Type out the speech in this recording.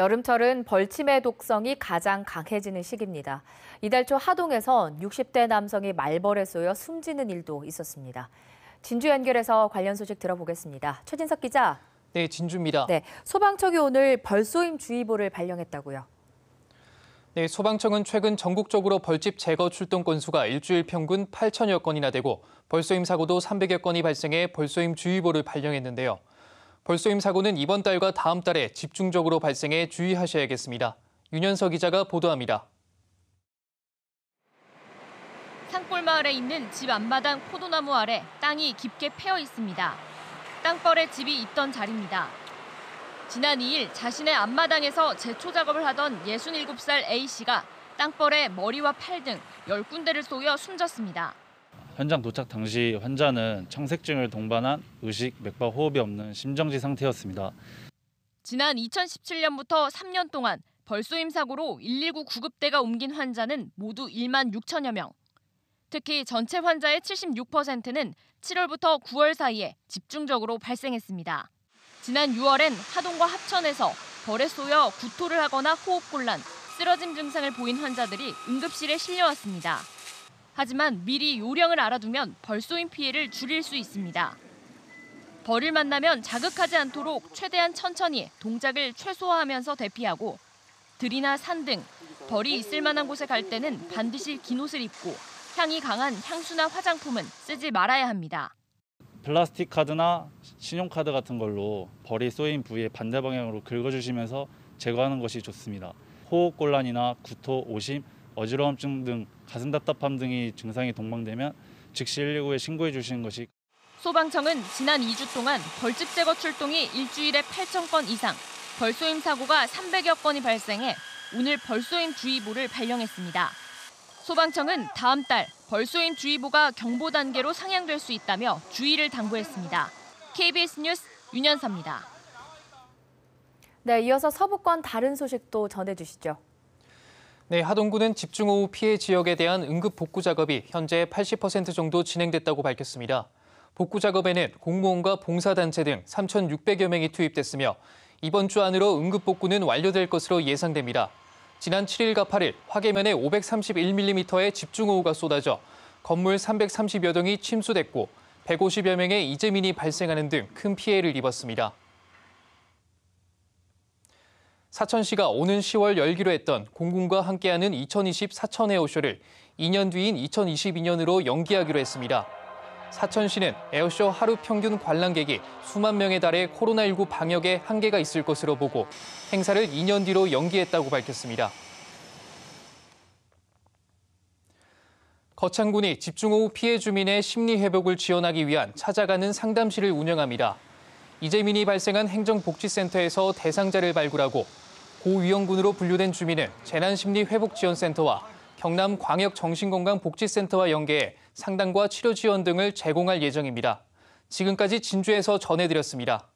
여름철은 벌침의 독성이 가장 강해지는 시기입니다. 이달 초 하동에선 60대 남성이 말벌에 쏘여 숨지는 일도 있었습니다. 진주 연결해서 관련 소식 들어보겠습니다. 최진석 기자. 네, 진주입니다. 네, 소방청이 오늘 벌쏘임 주의보를 발령했다고요. 네, 소방청은 최근 전국적으로 벌집 제거 출동 건수가 일주일 평균 8천여 건이나 되고 벌쏘임 사고도 300여 건이 발생해 벌쏘임 주의보를 발령했는데요. 벌쏘임 사고는 이번 달과 다음 달에 집중적으로 발생해 주의하셔야겠습니다. 윤현석 기자가 보도합니다. 산골 마을에 있는 집 앞마당 포도나무 아래 땅이 깊게 패여 있습니다. 땅벌에 집이 있던 자리입니다. 지난 2일 자신의 앞마당에서 제초 작업을 하던 67살 A씨가 땅벌에 머리와 팔 등 10군데를 쏘여 숨졌습니다. 현장 도착 당시 환자는 청색증을 동반한 의식, 맥박, 호흡이 없는 심정지 상태였습니다. 지난 2017년부터 3년 동안 벌쏘임 사고로 119 구급대가 옮긴 환자는 모두 1만 6천여 명. 특히 전체 환자의 76%는 7월부터 9월 사이에 집중적으로 발생했습니다. 지난 6월엔 하동과 합천에서 벌에 쏘여 구토를 하거나 호흡곤란, 쓰러짐 증상을 보인 환자들이 응급실에 실려왔습니다. 하지만 미리 요령을 알아두면 벌쏘임 피해를 줄일 수 있습니다. 벌을 만나면 자극하지 않도록 최대한 천천히 동작을 최소화하면서 대피하고 들이나 산 등 벌이 있을 만한 곳에 갈 때는 반드시 긴 옷을 입고 향이 강한 향수나 화장품은 쓰지 말아야 합니다. 플라스틱 카드나 신용카드 같은 걸로 벌이 쏘인 부위에 반대 방향으로 긁어주시면서 제거하는 것이 좋습니다. 호흡곤란이나 구토, 오심, 어지러움증 등 가슴 답답함 등의 증상이 동반되면 즉시 119에 신고해 주시는 것이. 소방청은 지난 2주 동안 벌집 제거 출동이 일주일에 8,000건 이상, 벌쏘임 사고가 300여 건이 발생해 오늘 벌쏘임 주의보를 발령했습니다. 소방청은 다음 달 벌쏘임 주의보가 경보 단계로 상향될 수 있다며 주의를 당부했습니다. KBS 뉴스 윤현서입니다. 네, 이어서 서부권 다른 소식도 전해주시죠. 네, 하동구는 집중호우 피해 지역에 대한 응급 복구 작업이 현재 80% 정도 진행됐다고 밝혔습니다. 복구 작업에는 공무원과 봉사단체 등 3,600여 명이 투입됐으며 이번 주 안으로 응급 복구는 완료될 것으로 예상됩니다. 지난 7일과 8일 화계면에 531mm의 집중호우가 쏟아져 건물 330여 동이 침수됐고 150여 명의 이재민이 발생하는 등 큰 피해를 입었습니다. 사천시가 오는 10월 열기로 했던 공군과 함께하는 2020 사천 에어쇼를 2년 뒤인 2022년으로 연기하기로 했습니다. 사천시는 에어쇼 하루 평균 관람객이 수만 명에 달해 코로나19 방역에 한계가 있을 것으로 보고 행사를 2년 뒤로 연기했다고 밝혔습니다. 거창군이 집중호우 피해 주민의 심리 회복을 지원하기 위한 찾아가는 상담실을 운영합니다. 이재민이 발생한 행정복지센터에서 대상자를 발굴하고 고위험군으로 분류된 주민은 재난심리회복지원센터와 경남광역정신건강복지센터와 연계해 상담과 치료 지원 등을 제공할 예정입니다. 지금까지 진주에서 전해드렸습니다.